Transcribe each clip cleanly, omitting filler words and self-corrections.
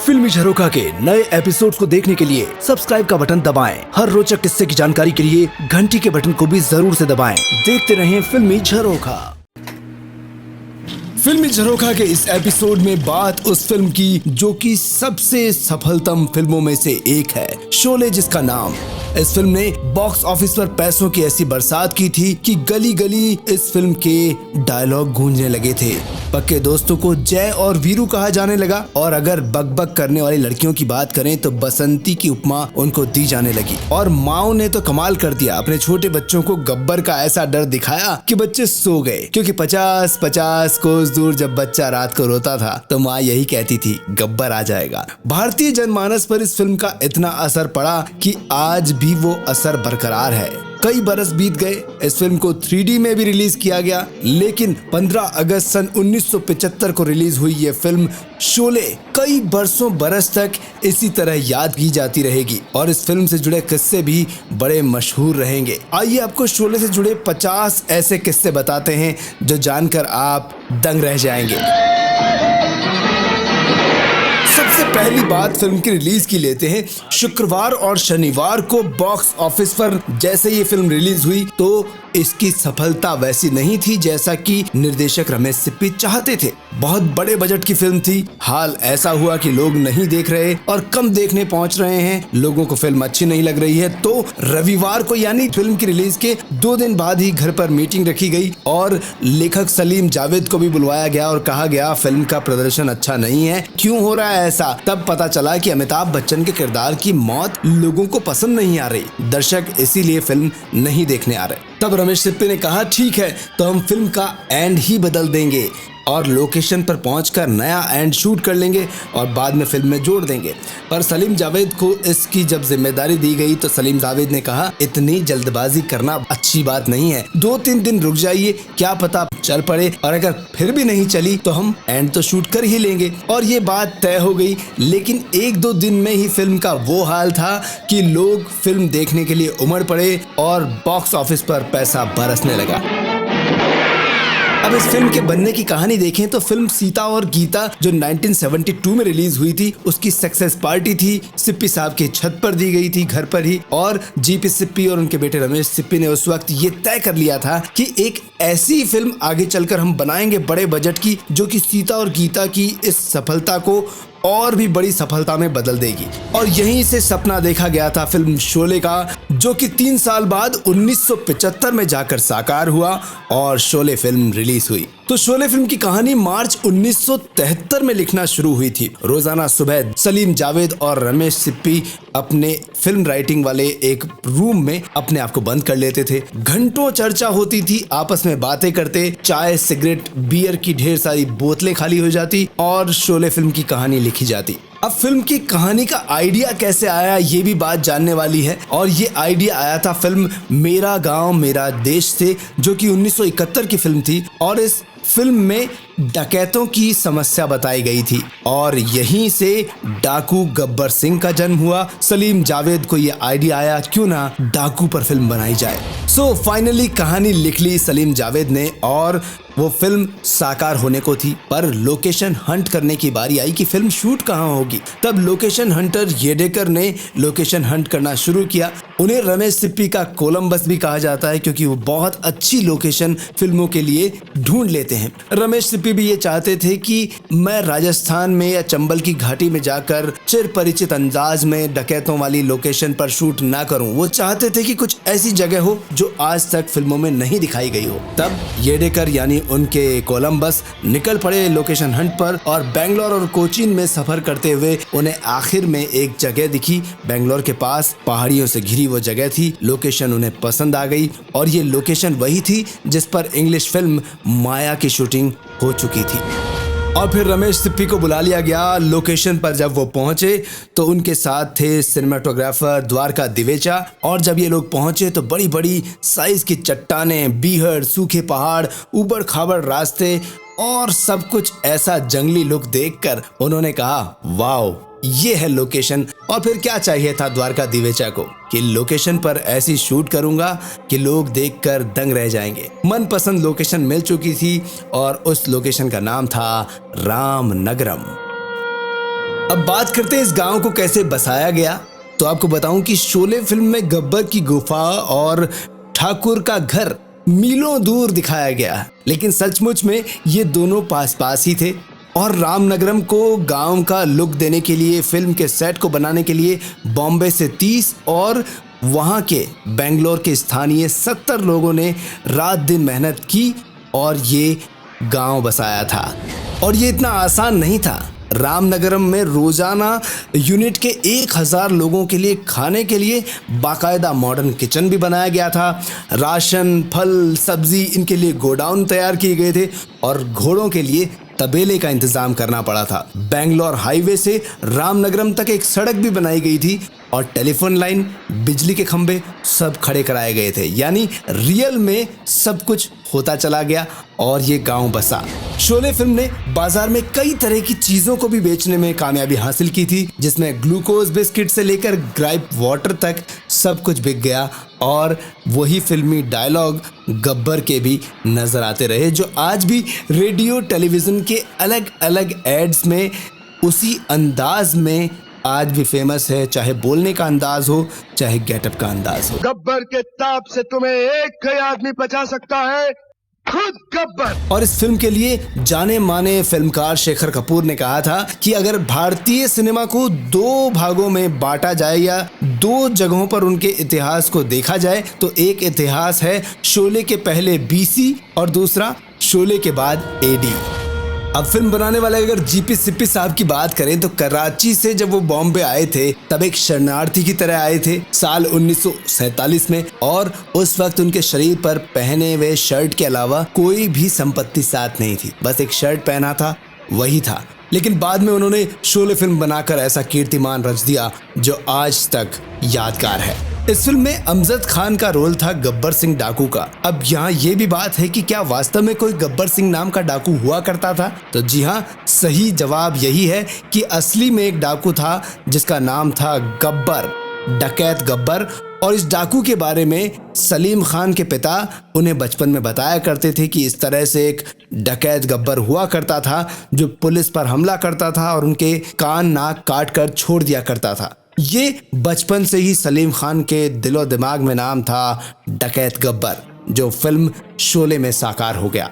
फिल्मी झरोखा के नए एपिसोड्स को देखने के लिए सब्सक्राइब का बटन दबाएं। हर रोचक किस्से की जानकारी के लिए घंटी के बटन को भी जरूर से दबाएं। देखते रहें फिल्मी झरोखा। फिल्मी झरोखा के इस एपिसोड में बात उस फिल्म की जो कि सबसे सफलतम फिल्मों में से एक है, शोले जिसका नाम। इस फिल्म ने बॉक्स ऑफिस पर पैसों की ऐसी बरसात की थी कि गली गली इस फिल्म के डायलॉग गूंजने लगे थे। पक्के दोस्तों को जय और वीरू कहा जाने लगा और अगर बकबक करने वाली लड़कियों की बात करें तो बसंती की उपमा उनको दी जाने लगी। और माओ ने तो कमाल कर दिया, अपने छोटे बच्चों को गब्बर का ऐसा डर दिखाया कि बच्चे सो गए, क्योंकि 50-50 कोस दूर जब बच्चा रात को रोता था तो माँ यही कहती थी गब्बर आ जाएगा। भारतीय जनमानस पर इस फिल्म का इतना असर पड़ा कि आज भी वो असर बरकरार है। कई बरस बीत गए, इस फिल्म को 3D में भी रिलीज किया गया, लेकिन 15 अगस्त सन 1975 को रिलीज हुई ये फिल्म शोले कई बरस तक इसी तरह याद की जाती रहेगी और इस फिल्म से जुड़े किस्से भी बड़े मशहूर रहेंगे। आइए आपको शोले से जुड़े 50 ऐसे किस्से बताते हैं जो जानकर आप दंग रह जाएंगे। सबसे पहली बात फिल्म की रिलीज की लेते हैं। शुक्रवार और शनिवार को बॉक्स ऑफिस पर जैसे ये फिल्म रिलीज हुई तो इसकी सफलता वैसी नहीं थी जैसा कि निर्देशक रमेश सिप्पी चाहते थे। बहुत बड़े बजट की फिल्म थी। हाल ऐसा हुआ कि लोग नहीं देख रहे और कम देखने पहुंच रहे हैं, लोगों को फिल्म अच्छी नहीं लग रही है। तो रविवार को यानी फिल्म की रिलीज के 2 दिन बाद ही घर पर मीटिंग रखी गई और लेखक सलीम जावेद को भी बुलवाया गया और कहा गया फिल्म का प्रदर्शन अच्छा नहीं है, क्यों हो रहा है ऐसा। तब पता चला कि अमिताभ बच्चन के किरदार की मौत लोगों को पसंद नहीं आ रही, दर्शक इसीलिए फिल्म नहीं देखने आ रहे। तब रमेश सिप्पी ने कहा ठीक है तो हम फिल्म का एंड ही बदल देंगे और लोकेशन पर पहुंचकर नया एंड शूट कर लेंगे और बाद में फिल्म में जोड़ देंगे। पर सलीम जावेद को इसकी जब जिम्मेदारी दी गई तो सलीम जावेद ने कहा इतनी जल्दबाजी करना अच्छी बात नहीं है, 2-3 दिन रुक जाइए, क्या पता चल पड़े और अगर फिर भी नहीं चली तो हम एंड तो शूट कर ही लेंगे। और ये बात तय हो गई, लेकिन 1-2 दिन में ही फिल्म का वो हाल था कि लोग फिल्म देखने के लिए उमड़ पड़े और बॉक्स ऑफिस पर पैसा बरसने लगा। अब इस फिल्म के बनने की कहानी देखें तो फिल्म सीता और गीता जो 1972 में रिलीज हुई थी उसकी सक्सेस पार्टी थी। सिप्पी साहब की छत पर दी गई थी, घर पर ही, और जीपी सिप्पी और उनके बेटे रमेश सिप्पी ने उस वक्त ये तय कर लिया था कि एक ऐसी फिल्म आगे चलकर हम बनाएंगे बड़े बजट की जो कि सीता और गीता की इस सफलता को और भी बड़ी सफलता में बदल देगी। और यहीं से सपना देखा गया था फिल्म शोले का, जो कि 3 साल बाद 1975 में जाकर साकार हुआ और शोले फिल्म रिलीज हुई। तो शोले फिल्म की कहानी मार्च 1973 में लिखना शुरू हुई थी। रोजाना सुबह सलीम जावेद और रमेश सिप्पी अपने फिल्म राइटिंग वाले एक रूम में अपने आप को बंद कर लेते थे। घंटों चर्चा होती थी, आपस में बातें करते, चाय सिगरेट बियर की ढेर सारी बोतलें खाली हो जाती और शोले फिल्म की कहानी लिखी जाती। अब फिल्म की कहानी का आइडिया कैसे आया ये भी बात जानने वाली है, और ये आइडिया आया था फिल्म मेरा गांव मेरा देश से, जो कि 1971 की फिल्म थी और इस फिल्म में डकैतों की समस्या बताई गई थी और यहीं से डाकू गब्बर सिंह का जन्म हुआ। सलीम जावेद को ये आइडिया आया क्यों ना डाकू पर फिल्म बनाई जाए। सो फाइनली कहानी लिख ली सलीम जावेद ने और वो फिल्म साकार होने को थी, पर लोकेशन हंट करने की बारी आई कि फिल्म शूट कहाँ होगी। तब लोकेशन हंटर येडेकर ने लोकेशन हंट करना शुरू किया। उन्हें रमेश सिप्पी का कोलंबस भी कहा जाता है क्योंकि वो बहुत अच्छी लोकेशन फिल्मों के लिए ढूंढ लेते हैं। रमेश सिप्पी भी ये चाहते थे कि मैं राजस्थान में या चंबल की घाटी में जाकर चिर परिचित अंदाज में डकैतों वाली लोकेशन पर शूट ना करूं। वो चाहते थे कि कुछ ऐसी जगह हो जो आज तक फिल्मों में नहीं दिखाई गई हो। तब येडेकर यानी उनके कोलंबस निकल पड़े लोकेशन हंट पर और बेंगलोर और कोचीन में सफर करते हुए उन्हें आखिर में एक जगह दिखी। बेंगलोर के पास पहाड़ियों से घिरी वो जगह थी। लोकेशन उन्हें पसंद आ गई और ये लोकेशन वही थी जिस पर इंग्लिश फिल्म माया की शूटिंग हो चुकी थी। और फिर रमेश सिप्पी को बुला लिया गया। लोकेशन पर जब वो पहुंचे तो उनके साथ थे सिनेमाटोग्राफर द्वारका दिवेचा, और जब ये लोग पहुंचे तो बड़ी बड़ी साइज की चट्टानें, बीहड़, सूखे पहाड़, ऊबड़ खाबड़ रास्ते और सब कुछ ऐसा जंगली लुक देखकर उन्होंने कहा वाओ ये है लोकेशन। और फिर क्या चाहिए था द्वारका दिवेचा को कि लोकेशन पर ऐसी शूट करूंगा कि लोग देखकर दंग रह जाएंगे। मनपसंद लोकेशन मिल चुकी थी और उस लोकेशन का नाम था रामनगरम। अब बात करते हैं इस गांव को कैसे बसाया गया। तो आपको बताऊं कि शोले फिल्म में गब्बर की गुफा और ठाकुर का घर मीलों दूर दिखाया गया, लेकिन सचमुच में ये दोनों पास पास ही थे। और रामनगरम को गांव का लुक देने के लिए, फिल्म के सेट को बनाने के लिए बॉम्बे से 30 और वहां के बेंगलोर के स्थानीय 70 लोगों ने रात दिन मेहनत की और ये गांव बसाया था। और ये इतना आसान नहीं था। रामनगरम में रोजाना यूनिट के 1000 लोगों के लिए खाने के लिए बाकायदा मॉडर्न किचन भी बनाया गया था। राशन, फल, सब्जी इनके लिए गोडाउन तैयार किए गए थे और घोड़ों के लिए तबेले का इंतजाम करना पड़ा था। बेंगलोर हाईवे से रामनगरम तक एक सड़क भी बनाई गई थी और टेलीफोन लाइन, बिजली के खंभे सब खड़े कराए गए थे। यानी रियल में सब कुछ होता चला गया और ये गांव बसा। शोले फिल्म ने बाजार में कई तरह की चीजों को भी बेचने में कामयाबी हासिल की थी, जिसमें ग्लूकोज बिस्किट से लेकर ग्राइप वाटर तक सब कुछ बिक गया। और वही फिल्मी डायलॉग गब्बर के भी नजर आते रहे, जो आज भी रेडियो टेलीविजन के अलग अलग एड्स में उसी अंदाज में आज भी फेमस है, चाहे बोलने का अंदाज हो, चाहे गेटअप का अंदाज हो। गब्बर के ताप से तुम्हें एक ही आदमी बचा सकता है, खुद गब्बर। और इस फिल्म के लिए जाने माने फिल्मकार शेखर कपूर ने कहा था कि अगर भारतीय सिनेमा को 2 भागों में बांटा जाए या 2 जगहों पर उनके इतिहास को देखा जाए, तो एक इतिहास है शोले के पहले बीसी और दूसरा शोले के बाद एडी। अब फिल्म बनाने वाले अगर जीपी सिप्पी साहब की बात करें तो कराची से जब वो बॉम्बे आए थे तब एक शरणार्थी की तरह आए थे साल 1947 में, और उस वक्त उनके शरीर पर पहने हुए शर्ट के अलावा कोई भी संपत्ति साथ नहीं थी, बस एक शर्ट पहना था, वही था। लेकिन बाद में उन्होंने शोले फिल्म बनाकर ऐसा कीर्तिमान रच दिया जो आज तक यादगार है। इस फिल्म में अमजद खान का रोल था गब्बर सिंह डाकू का। अब यहाँ ये भी बात है कि क्या वास्तव में कोई गब्बर सिंह नाम का डाकू हुआ करता था? तो जी हाँ, सही जवाब यही है कि असली में एक डाकू था जिसका नाम था गब्बर, डकैत गब्बर। और इस डाकू के बारे में सलीम खान के पिता उन्हें बचपन में बताया करते थे कि इस तरह से एक डकैत गब्बर हुआ करता था जो पुलिस पर हमला करता था और उनके कान नाक काट कर छोड़ दिया करता था। ये बचपन से ही सलीम खान के दिलो दिमाग में नाम था डकैत गब्बर, जो फिल्म शोले में साकार हो गया।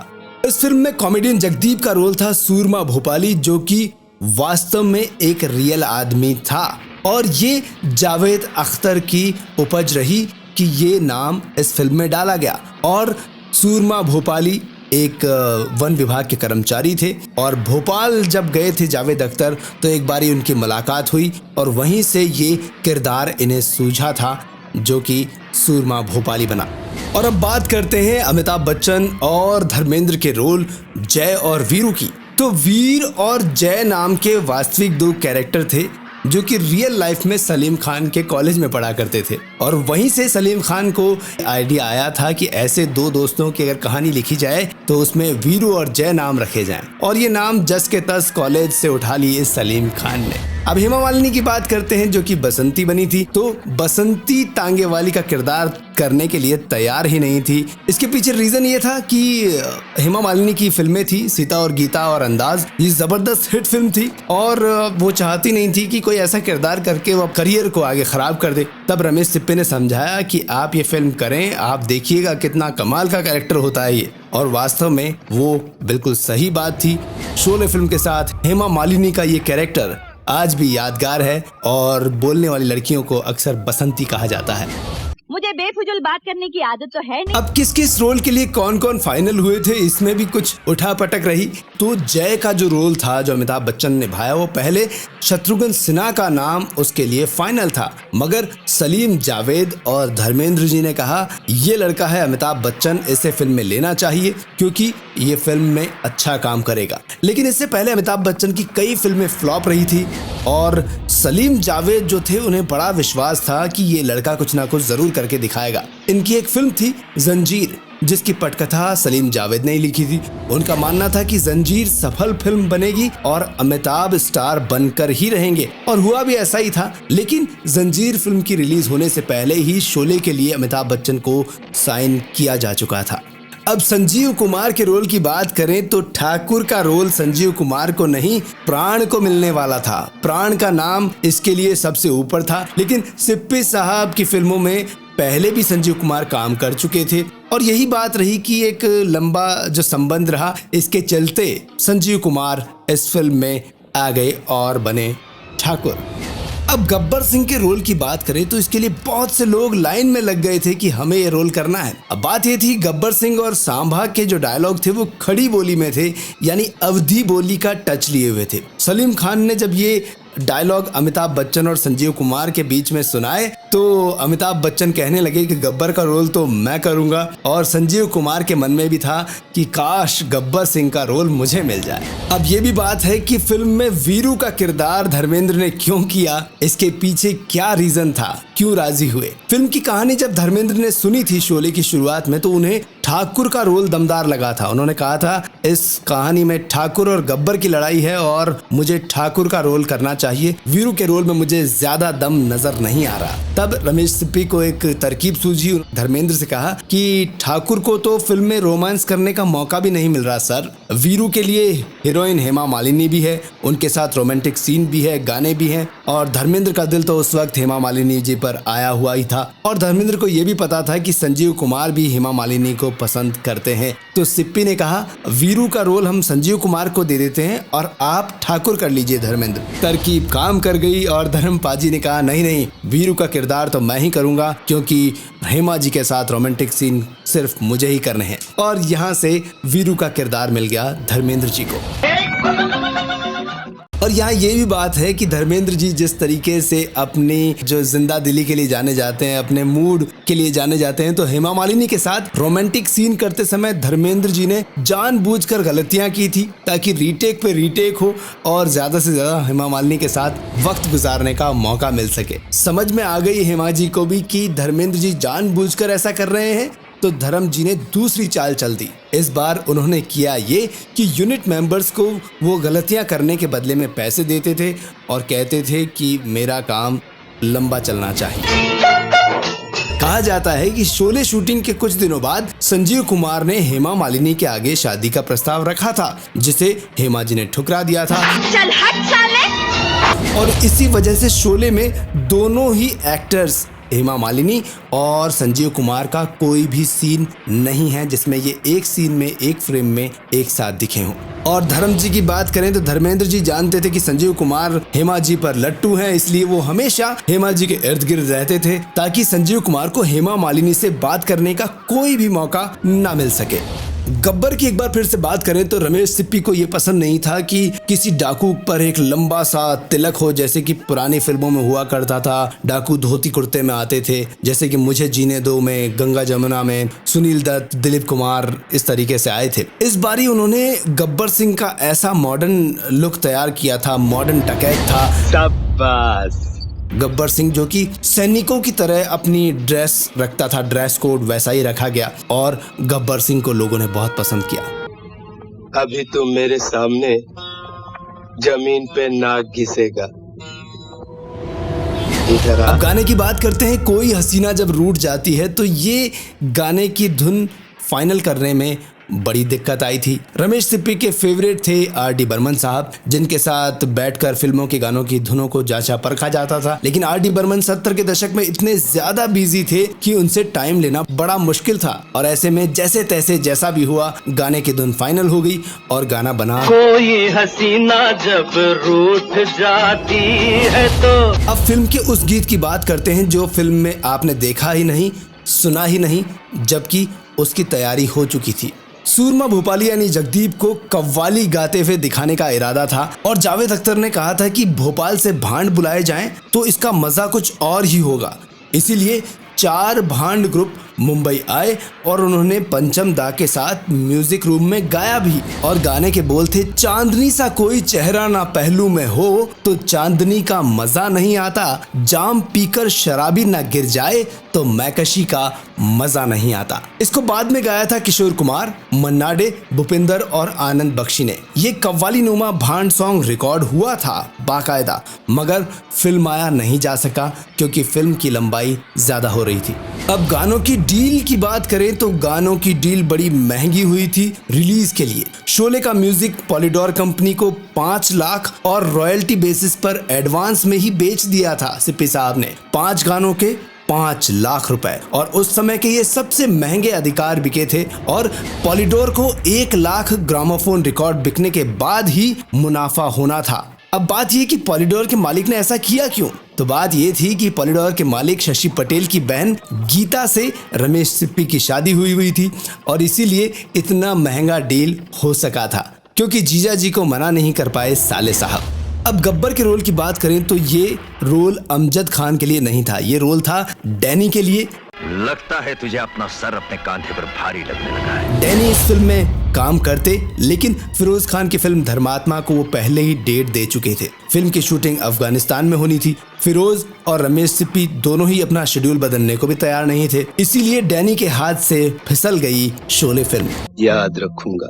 इस फिल्म में कॉमेडियन जगदीप का रोल था सूरमा भोपाली, जो कि वास्तव में एक रियल आदमी था। और ये जावेद अख्तर की उपज रही कि ये नाम इस फिल्म में डाला गया। और सूरमा भोपाली एक वन विभाग के कर्मचारी थे और भोपाल जब गए थे जावेद अख्तर तो एक बारी उनकी मुलाकात हुई और वहीं से ये किरदार इन्हें सूझा था जो कि सूरमा भोपाली बना। और अब बात करते हैं अमिताभ बच्चन और धर्मेंद्र के रोल जय और वीरू की। तो वीर और जय नाम के वास्तविक 2 कैरेक्टर थे जो कि रियल लाइफ में सलीम खान के कॉलेज में पढ़ा करते थे। और वहीं से सलीम खान को आइडिया आया था कि ऐसे 2 दोस्तों की अगर कहानी लिखी जाए तो उसमें वीरू और जय नाम रखे जाएं। और ये नाम जस के तस कॉलेज से उठा लिए सलीम खान ने। अब हेमा मालिनी की बात करते हैं जो कि बसंती बनी थी। तो बसंती तांगेवाली का किरदार करने के लिए तैयार ही नहीं थी। इसके पीछे रीजन ये था कि हेमा मालिनी की फिल्में थी सीता और गीता और अंदाज, ये जबरदस्त हिट फिल्म थी और वो चाहती नहीं थी कि कोई ऐसा किरदार करके वो करियर को आगे खराब कर दे। तब रमेश सिप्पी ने समझाया कि आप ये फिल्म करें, आप देखिएगा कितना कमाल का कैरेक्टर होता है ये। और वास्तव में वो बिल्कुल सही बात थी। शोले फिल्म के साथ हेमा मालिनी का ये कैरेक्टर आज भी यादगार है और बोलने वाली लड़कियों को अक्सर बसंती कहा जाता है। मुझे बेफिजूल बात करने की आदत तो है नहीं। अब किस किस रोल के लिए कौन कौन फाइनल हुए थे, इसमें भी कुछ उठापटक रही। तो जय का जो रोल था जो अमिताभ बच्चन ने निभाया, वो पहले शत्रुघ्न सिन्हा का नाम उसके लिए फाइनल था, मगर सलीम जावेद और धर्मेंद्र जी ने कहा ये लड़का है अमिताभ बच्चन, इसे फिल्म में लेना चाहिए क्योंकि ये फिल्म में अच्छा काम करेगा। लेकिन इससे पहले अमिताभ बच्चन की कई फिल्में फ्लॉप रही थी और सलीम जावेद जो थे उन्हें बड़ा विश्वास था कि ये लड़का कुछ ना कुछ जरूर करके दिखाएगा। इनकी एक फिल्म थी जंजीर, जिसकी पटकथा सलीम जावेद ने ही लिखी थी। उनका मानना था कि जंजीर सफल फिल्म बनेगी और अमिताभ स्टार बनकर ही रहेंगे, और हुआ भी ऐसा ही था। लेकिन जंजीर फिल्म की रिलीज होने से पहले ही शोले के लिए अमिताभ बच्चन को साइन किया जा चुका था। अब संजीव कुमार के रोल की बात करें तो ठाकुर का रोल संजीव कुमार को नहीं, प्राण को मिलने वाला था। प्राण का नाम इसके लिए सबसे ऊपर था, लेकिन सिप्पी साहब की फिल्मों में पहले भी संजीव कुमार काम कर चुके थे और यही बात रही कि एक लंबा जो संबंध रहा, इसके चलते संजीव कुमार इस फिल्म में आ गए और बने ठाकुर। अब गब्बर सिंह के रोल की बात करें तो इसके लिए बहुत से लोग लाइन में लग गए थे कि हमें ये रोल करना है। अब बात ये थी, गब्बर सिंह और सांभा के जो डायलॉग थे वो खड़ी बोली में थे, यानी अवधी बोली का टच लिए हुए थे। सलीम खान ने जब ये डायलॉग अमिताभ बच्चन और संजीव कुमार के बीच में सुनाए तो अमिताभ बच्चन कहने लगे कि गब्बर का रोल तो मैं करूंगा, और संजीव कुमार के मन में भी था कि काश गब्बर सिंह का रोल मुझे मिल जाए। अब ये भी बात है कि फिल्म में वीरू का किरदार धर्मेंद्र ने क्यों किया, इसके पीछे क्या रीजन था, क्यों राजी हुए। फिल्म की कहानी जब धर्मेंद्र ने सुनी थी शोले की शुरुआत में तो उन्हें ठाकुर का रोल दमदार लगा था। उन्होंने कहा था इस कहानी में ठाकुर और गब्बर की लड़ाई है और मुझे ठाकुर का रोल करना चाहिए, वीरू के रोल में मुझे ज्यादा दम नजर नहीं आ रहा। तब रमेश सिप्पी को एक तरकीब सूझी, धर्मेंद्र से कहा कि ठाकुर को तो फिल्म में रोमांस करने का मौका भी नहीं मिल रहा सर, वीरू के लिए हीरोइन हेमा मालिनी भी है, उनके साथ रोमांटिक सीन भी है, गाने भी हैं, और धर्मेंद्र का दिल तो उस वक्त हेमा मालिनी जी पर आया हुआ ही था और धर्मेंद्र को यह भी पता था कि संजीव कुमार भी हेमा मालिनी को पसंद करते हैं। तो सिप्पी ने कहा वीरू का रोल हम संजीव कुमार को दे देते हैं और आप ठाकुर कर लीजिए धर्मेंद्र। तरकीब काम कर गई और धर्म पाजी ने कहा नहीं नहीं, वीरू का किरदार तो मैं ही करूंगा क्योंकि हेमा जी के साथ रोमांटिक सीन सिर्फ मुझे ही करने हैं, और यहाँ से वीरू का किरदार मिल गया धर्मेंद्र जी को। और यहाँ ये भी बात है कि धर्मेंद्र जी जिस तरीके से अपनी जो जिंदा दिली के लिए जाने जाते हैं, अपने मूड के लिए जाने जाते हैं, तो हेमा मालिनी के साथ रोमांटिक सीन करते समय धर्मेंद्र जी ने जानबूझकर गलतियां की थी ताकि रीटेक पे रीटेक हो और ज्यादा से ज्यादा हेमा मालिनी के साथ वक्त गुजारने का मौका मिल सके। समझ में आ गई हेमा जी को भी कि धर्मेंद्र जी जानबूझकर ऐसा कर रहे हैं, तो धर्म जी ने दूसरी चाल चल दी। इस बार उन्होंने किया ये कि यूनिट मेंबर्स को वो गलतियां करने के बदले में पैसे देते थे और कहते थे कि मेरा काम लंबा चलना चाहिए। कहा जाता है कि शोले शूटिंग के कुछ दिनों बाद संजीव कुमार ने हेमा मालिनी के आगे शादी का प्रस्ताव रखा था, जिसे हेमा जी ने ठुकरा दिया था। चल हट साले। और इसी वजह से शोले में दोनों ही एक्टर्स हेमा मालिनी और संजीव कुमार का कोई भी सीन नहीं है जिसमें ये एक सीन में, एक फ्रेम में एक साथ दिखे हों। और धर्म जी की बात करें तो धर्मेंद्र जी जानते थे कि संजीव कुमार हेमा जी पर लट्टू हैं, इसलिए वो हमेशा हेमा जी के इर्द गिर्द रहते थे ताकि संजीव कुमार को हेमा मालिनी से बात करने का कोई भी मौका ना मिल सके। गब्बर की एक बार फिर से बात करें तो रमेश सिप्पी को ये पसंद नहीं था कि किसी डाकू पर एक लंबा सा तिलक हो, जैसे कि पुरानी फिल्मों में हुआ करता था। डाकू धोती कुर्ते में आते थे, जैसे कि मुझे जीने दो में, गंगा जमुना में सुनील दत्त, दिलीप कुमार इस तरीके से आए थे। इस बारी उन्होंने गब्बर सिंह का ऐसा मॉडर्न लुक तैयार किया था, मॉडर्न टकैत था। शाबाश। गब्बर सिंह जो कि सैनिकों की तरह अपनी ड्रेस रखता था, ड्रेस कोड वैसा ही रखा गया और गब्बर सिंह को लोगों ने बहुत पसंद किया। अभी तो मेरे सामने जमीन पे नाक घिसेगा। अब गाने की बात करते हैं। कोई हसीना जब रूठ जाती है, तो ये गाने की धुन फाइनल करने में बड़ी दिक्कत आई थी। रमेश सिप्पी के फेवरेट थे R.D. बर्मन साहब, जिनके साथ बैठकर फिल्मों के गानों की धुनों को जांचा परखा जाता था, लेकिन R.D. बर्मन 70 के दशक में इतने ज्यादा बिजी थे कि उनसे टाइम लेना बड़ा मुश्किल था। और ऐसे में जैसे तैसे जैसा भी हुआ, गाने की धुन फाइनल हो गई और गाना बना कोई हसीना जब रूठ जाती है तो। अब फिल्म के उस गीत की बात करते हैं जो फिल्म में आपने देखा ही नहीं, सुना ही नहीं, जबकि उसकी तैयारी हो चुकी थी। सूरमा भोपाली यानी जगदीप को कव्वाली गाते हुए दिखाने का इरादा था और जावेद अख्तर ने कहा था कि भोपाल से भांड बुलाए जाएं तो इसका मजा कुछ और ही होगा। इसीलिए 4 भांड ग्रुप मुंबई आए और उन्होंने पंचम दा के साथ म्यूजिक रूम में गाया भी। और गाने के बोल थे, चांदनी सा कोई चेहरा ना पहलू में हो तो चांदनी का मजा नहीं आता, जाम पीकर शराबी ना गिर जाए तो मैकशी का मजा नहीं आता। इसको बाद में गाया था किशोर कुमार, मन्ना डे, भूपिंदर और आनंद बख्शी ने। ये कव्वाली नुमा भांड सॉन्ग रिकॉर्ड हुआ था बाकायदा, मगर फिल्माया नहीं जा सका क्योंकि फिल्म की लंबाई ज्यादा हो रही थी। अब गानों की डील की बात करें तो गानों की डील बड़ी महंगी हुई थी रिलीज के लिए। शोले का म्यूजिक पॉलीडोर कंपनी को 5 लाख और रॉयल्टी बेसिस पर एडवांस में ही बेच दिया था सिप्पी साहब ने। 5 गानों के 5 लाख रुपए, और उस समय के ये सबसे महंगे अधिकार बिके थे और पॉलीडोर को 1 लाख ग्रामोफोन रिकॉर्ड बिकने के बाद ही मुनाफा होना था। अब बात ये कि पॉलीडोर के मालिक ने ऐसा किया क्यों? तो बात ये थी कि पॉलीडोर के मालिक शशि पटेल की बहन गीता से रमेश सिप्पी की शादी हुई थी और इसीलिए इतना महंगा डील हो सका था, क्योंकि जीजा जी को मना नहीं कर पाए साले साहब। अब गब्बर के रोल की बात करें तो ये रोल अमजद खान के लिए नहीं था, ये रोल था डैनी के लिए। लगता है तुझे अपना सर अपने कांधे पर भारी लगने लगा है। डैनी इस फिल्म में काम करते, लेकिन फिरोज खान की फिल्म धर्मात्मा को वो पहले ही डेट दे चुके थे। फिल्म की शूटिंग अफगानिस्तान में होनी थी। फिरोज और रमेश सिप्पी दोनों ही अपना शेड्यूल बदलने को भी तैयार नहीं थे, इसीलिए डैनी के हाथ से फिसल गई शोले फिल्म। याद रखूंगा।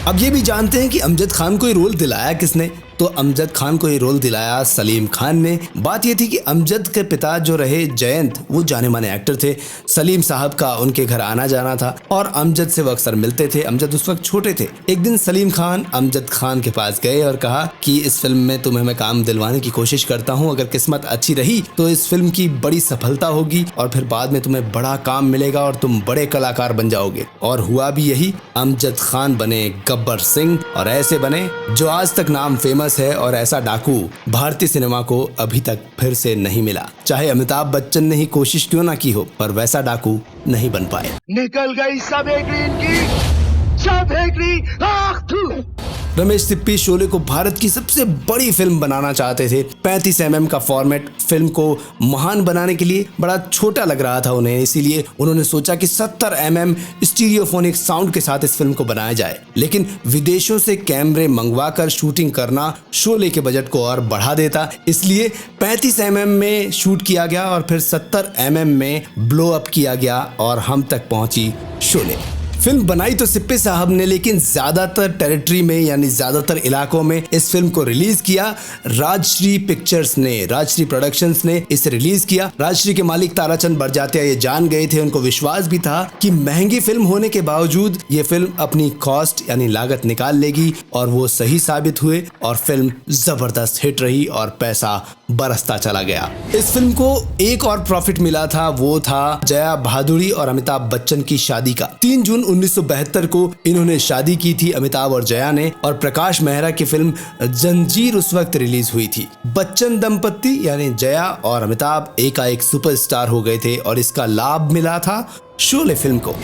अब ये भी जानते हैं कि अमजद खान को ये रोल दिलाया किसने? तो अमजद खान को ये रोल दिलाया सलीम खान ने। बात ये थी कि अमजद के पिता जो रहे जयंत, वो जाने माने एक्टर थे। सलीम साहब का उनके घर आना जाना था और अमजद से वो अक्सर मिलते थे। अमजद उस वक्त छोटे थे। एक दिन सलीम खान अमजद खान के पास गए और कहा कि इस फिल्म में तुम्हें मैं काम दिलवाने की कोशिश करता हूँ, अगर किस्मत अच्छी रही तो इस फिल्म की बड़ी सफलता होगी और फिर बाद में तुम्हें बड़ा काम मिलेगा और तुम बड़े कलाकार बन जाओगे। और हुआ भी यही। अमजद खान बने गब्बर सिंह और ऐसे बने जो आज तक नाम फेमस है, और ऐसा डाकू भारतीय सिनेमा को अभी तक फिर से नहीं मिला। चाहे अमिताभ बच्चन ने ही कोशिश क्यों ना की हो, पर वैसा डाकू नहीं बन पाए। निकल गई सब एक आख थू। रमेश सिप्पी शोले को भारत की सबसे बड़ी फिल्म बनाना चाहते थे। 35 mm का फॉर्मेट फिल्म को महान बनाने के लिए बड़ा छोटा लग रहा था उन्हें, इसीलिए उन्होंने सोचा कि 70 mm स्टीरियोफोनिक साउंड के साथ इस फिल्म को बनाया जाए। लेकिन विदेशों से कैमरे मंगवाकर शूटिंग करना शोले के बजट को और बढ़ा देता, इसलिए 35 mm में शूट किया गया और फिर 70 mm में ब्लो अप किया गया और हम तक पहुंची शोले। फिल्म बनाई तो सिप्पी साहब ने, लेकिन ज्यादातर टेरिटरी में यानी ज्यादातर इलाकों में इस फिल्म को रिलीज किया राजश्री पिक्चर्स ने, राजश्री प्रोडक्शंस ने इसे रिलीज किया। राजश्री के मालिक ताराचंद बरजात्या ये जान गए थे, उनको विश्वास भी था कि महंगी फिल्म होने के बावजूद ये फिल्म अपनी कॉस्ट यानी लागत निकाल लेगी, और वो सही साबित हुए और फिल्म जबरदस्त हिट रही और पैसा बरसता चला गया। इस फिल्म को एक और प्रॉफिट मिला था, वो था जया भादुड़ी और अमिताभ बच्चन की शादी का। 3 जून 1972 को इन्होंने शादी की थी अमिताभ और जया ने, और प्रकाश मेहरा की फिल्म जंजीर उस वक्त रिलीज हुई थी। बच्चन दंपत्ति यानी जया और अमिताभ एकाएक सुपरस्टार हो गए थे और इसका लाभ मिला था शोले फिल्म को।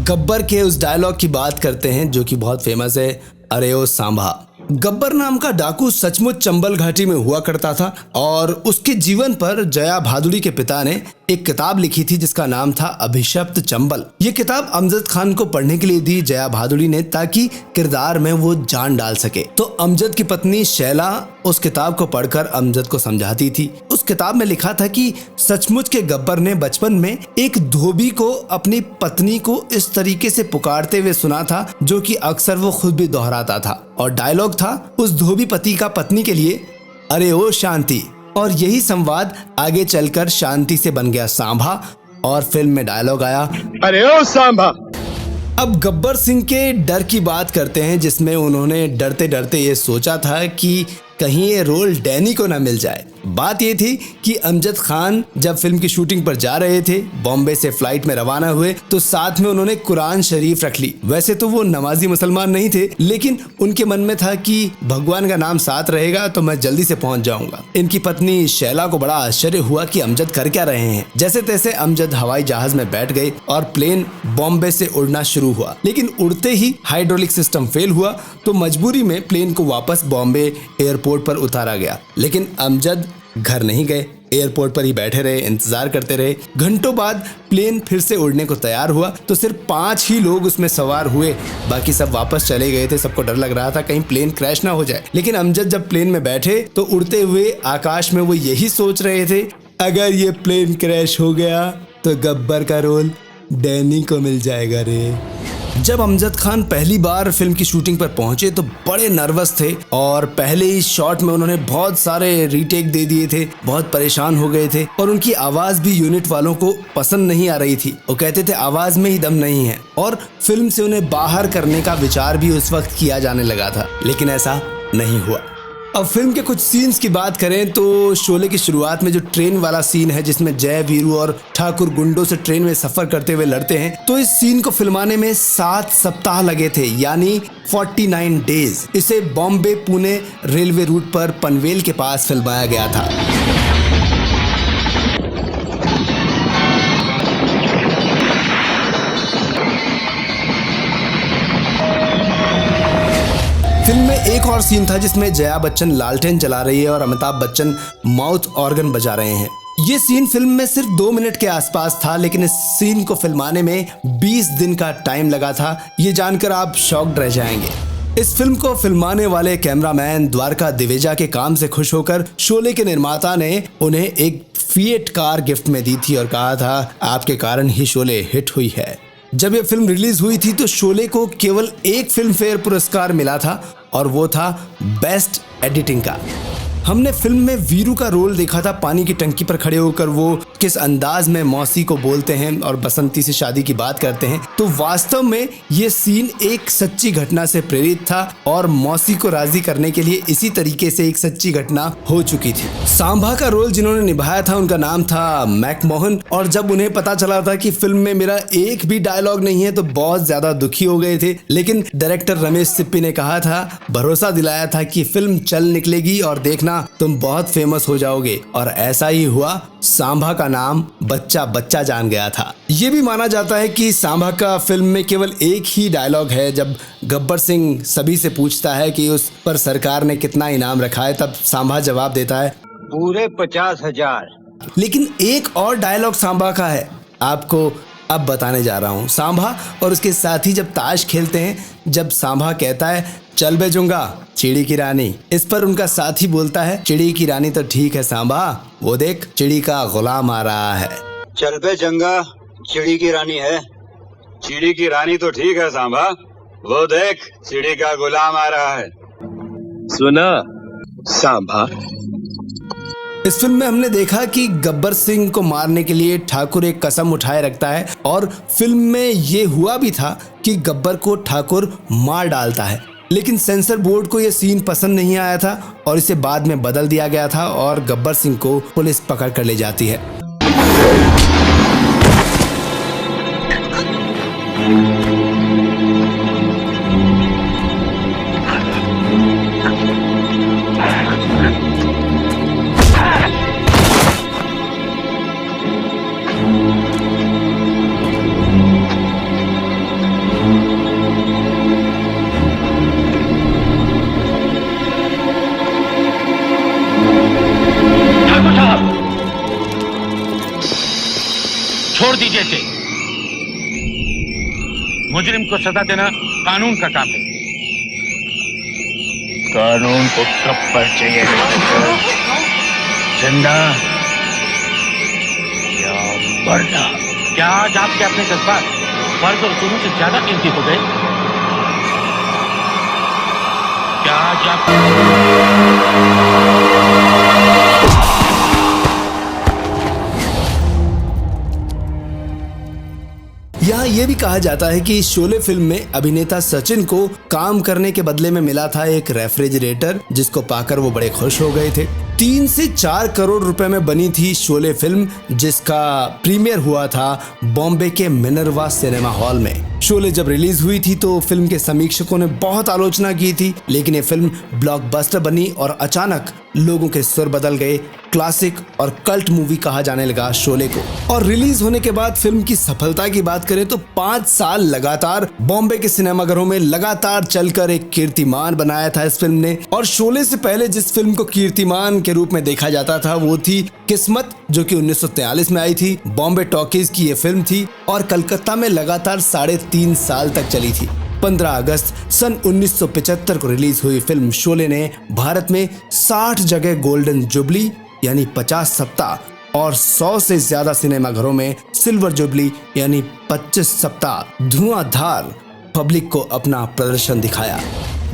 गब्बर के उस डायलॉग की बात करते हैं जो कि बहुत फेमस है, अरे ओ सांभा। गब्बर नाम का डाकू सचमुच चंबल घाटी में हुआ करता था और उसके जीवन पर जया भादुड़ी के पिता ने एक किताब लिखी थी जिसका नाम था अभिशप्त चंबल। ये किताब अमजद खान को पढ़ने के लिए दी जया भादुड़ी ने, ताकि किरदार में वो जान डाल सके। तो अमजद की पत्नी शैला उस किताब को पढ़कर अमजद को समझाती थी। उस किताब में लिखा था कि सचमुच के गब्बर ने बचपन में एक धोबी को अपनी पत्नी को इस तरीके से पुकारते हुए सुना था, जो कि अक्सर वो खुद भी दोहराता था, और डायलॉग था उस धोबी पति का पत्नी के लिए, अरे ओ शांति। और यही संवाद आगे चलकर शांति से बन गया सांभा, और फिल्म में डायलॉग आया, अरे ओ सांभा। अब गब्बर सिंह के डर की बात करते हैं, जिसमें उन्होंने डरते डरते ये सोचा था कि कहीं ये रोल डैनी को ना मिल जाए। बात ये थी कि अमजद खान जब फिल्म की शूटिंग पर जा रहे थे, बॉम्बे से फ्लाइट में रवाना हुए, तो साथ में उन्होंने कुरान शरीफ रख ली। वैसे तो वो नमाजी मुसलमान नहीं थे, लेकिन उनके मन में था कि भगवान का नाम साथ रहेगा तो मैं जल्दी से पहुंच जाऊंगा। इनकी पत्नी शैला को बड़ा आश्चर्य हुआ कि अमजद कर क्या रहे हैं। जैसे तैसे अमजद हवाई जहाज में बैठ गए और प्लेन बॉम्बे से उड़ना शुरू हुआ, लेकिन उड़ते ही हाइड्रोलिक सिस्टम फेल हुआ, तो मजबूरी में प्लेन को वापस बॉम्बे एयरपोर्ट पर उतारा गया। लेकिन अमजद घर नहीं गए, एयरपोर्ट पर ही बैठे रहे, इंतजार करते रहे। घंटों बाद प्लेन फिर से उड़ने को तैयार हुआ, तो सिर्फ 5 ही लोग उसमें सवार हुए, बाकी सब वापस चले गए थे। सबको डर लग रहा था कहीं प्लेन क्रैश ना हो जाए। लेकिन अमजद जब प्लेन में बैठे तो उड़ते हुए आकाश में वो यही सोच रहे थे, अगर ये प्लेन क्रैश हो गया तो गब्बर का रोल डैनी को मिल जाएगा रे। जब अमजद खान पहली बार फिल्म की शूटिंग पर पहुंचे तो बड़े नर्वस थे और पहले ही शॉट में उन्होंने बहुत सारे रीटेक दे दिए थे, बहुत परेशान हो गए थे और उनकी आवाज भी यूनिट वालों को पसंद नहीं आ रही थी। वो कहते थे आवाज में ही दम नहीं है और फिल्म से उन्हें बाहर करने का विचार भी उस वक्त किया जाने लगा था, लेकिन ऐसा नहीं हुआ। अब फिल्म के कुछ सीन्स की बात करें तो शोले की शुरुआत में जो ट्रेन वाला सीन है जिसमें जय, वीरू और ठाकुर गुंडों से ट्रेन में सफर करते हुए लड़ते हैं, तो इस सीन को फिल्माने में 7 सप्ताह लगे थे, यानी 49 डेज। इसे बॉम्बे पुणे रेलवे रूट पर पनवेल के पास फिल्माया गया था। फिल्म में एक और सीन था जिसमें जया बच्चन लालटेन जला रही है और अमिताभ बच्चन माउथ ऑर्गन बजा रहे हैं। ये सीन फिल्म में सिर्फ 2 मिनट के आसपास था, लेकिन इस सीन को फिल्माने में 20 दिन का टाइम लगा था। ये जानकर आप शॉक्ड रह जाएंगे। इस फिल्म को फिल्माने वाले कैमरामैन द्वारका दिवेजा के काम से खुश होकर शोले के निर्माता ने उन्हें एक फिएट कार गिफ्ट में दी थी और कहा था आपके कारण ही शोले हिट हुई है। जब यह फिल्म रिलीज हुई थी तो शोले को केवल एक फिल्म फेयर पुरस्कार मिला था और वो था बेस्ट एडिटिंग का। हमने फिल्म में वीरू का रोल देखा था, पानी की टंकी पर खड़े होकर वो किस अंदाज में मौसी को बोलते हैं और बसंती से शादी की बात करते हैं। तो वास्तव में ये सीन एक सच्ची घटना से प्रेरित था और मौसी को राजी करने के लिए इसी तरीके से एक सच्ची घटना हो चुकी थी। सांभा का रोल जिन्होंने निभाया था उनका नाम था मैकमोहन, और जब उन्हें पता चला था कि फिल्म में मेरा एक भी डायलॉग नहीं है तो बहुत ज्यादा दुखी हो गए थे, लेकिन डायरेक्टर रमेश सिप्पी ने कहा था, भरोसा दिलाया था कि फिल्म चल निकलेगी और देखना तुम बहुत फेमस हो जाओगे, और ऐसा ही हुआ। सांभा का नाम बच्चा बच्चा जान गया था। ये भी माना जाता है कि सांभा का फिल्म में केवल एक ही डायलॉग है। जब गब्बर सिंह सभी से पूछता है कि उस पर सरकार ने कितना इनाम रखा है, तब सांभा जवाब देता है पूरे 50,000। लेकिन एक और डायलॉग सांभा का है, आपको अब बताने जा रहा हूँ। सांभा और उसके साथी जब ताश खेलते हैं, जब सांभा कहता है चल बे जुंगा चिड़ी की रानी, इस पर उनका साथी बोलता है चिड़ी की रानी तो ठीक है सांभा, वो देख चिड़ी का गुलाम आ रहा है। चल बे जंगा चिड़ी की रानी है। चिड़ी की रानी तो ठीक है सांभा, वो देख चिड़ी का गुलाम आ रहा है। सुना सांभा। इस फिल्म में हमने देखा कि गब्बर सिंह को मारने के लिए ठाकुर एक कसम उठाए रखता है और फिल्म में ये हुआ भी था कि गब्बर को ठाकुर मार डालता है, लेकिन सेंसर बोर्ड को यह सीन पसंद नहीं आया था और इसे बाद में बदल दिया गया था और गब्बर सिंह को पुलिस पकड़ कर ले जाती है। छोड़ दीजिए इसे। मुजरिम को सजा देना कानून का काम है। कानून को कब पर चाहिए, जिंदा या मरना? क्या आज आपके अपने जज्बात फर्ज और जुनून से ज्यादा कीमती हो गए? क्या आज आप यहाँ ये भी कहा जाता है कि शोले फिल्म में अभिनेता सचिन को काम करने के बदले में मिला था एक रेफ्रिजरेटर, जिसको पाकर वो बड़े खुश हो गए थे। 3 से 4 करोड़ रुपए में बनी थी शोले फिल्म, जिसका प्रीमियर हुआ था बॉम्बे के मिनर्वा सिनेमा हॉल में। शोले जब रिलीज हुई थी तो फिल्म के समीक्षकों ने बहुत आलोचना की थी, लेकिन ये फिल्म ब्लॉकबस्टर बनी और अचानक लोगों के सुर बदल गए। क्लासिक और कल्ट मूवी कहा जाने लगा शोले को। और रिलीज होने के बाद फिल्म की सफलता की बात करें तो 5 साल लगातार बॉम्बे के सिनेमाघरों में लगातार चलकर एक कीर्तिमान बनाया था इस फिल्म ने। और शोले से पहले जिस फिल्म को कीर्तिमान के रूप में देखा जाता था वो थी किस्मत, जो कि 1943 में आई थी। बॉम्बे टॉकीज की ये फिल्म थी और कलकत्ता में लगातार 3.5 साल तक चली थी। 15 अगस्त सन 1975 को रिलीज हुई फिल्म शोले ने भारत में 60 जगह गोल्डन जुबली यानी 50 सप्ताह और 100 से ज्यादा सिनेमाघरों में सिल्वर जुबली यानी 25 सप्ताह धुआंधार पब्लिक को अपना प्रदर्शन दिखाया।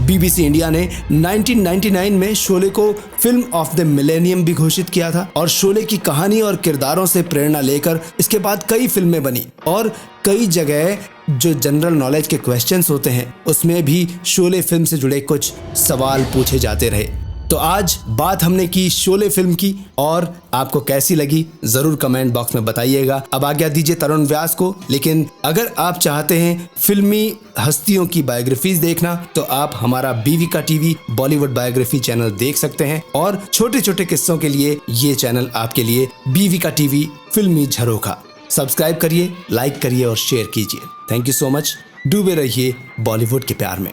BBC इंडिया ने 1999 में शोले को फिल्म ऑफ द मिलेनियम भी घोषित किया था और शोले की कहानी और किरदारों से प्रेरणा लेकर इसके बाद कई फिल्में बनी और कई जगह जो जनरल नॉलेज के क्वेश्चंस होते हैं उसमें भी शोले फिल्म से जुड़े कुछ सवाल पूछे जाते रहे। तो आज बात हमने की शोले फिल्म की और आपको कैसी लगी जरूर कमेंट बॉक्स में बताइएगा। अब आज्ञा दीजिए तरुण व्यास को, लेकिन अगर आप चाहते हैं फिल्मी हस्तियों की बायोग्राफीज देखना तो आप हमारा BVK TV Bollywood biography channel देख सकते हैं और छोटे छोटे किस्सों के लिए ये चैनल आपके लिए BVK TV फिल्मी झरोखा। सब्सक्राइब करिए, लाइक करिए और शेयर कीजिए। Thank you so much. डूबे रहिए बॉलीवुड के प्यार में।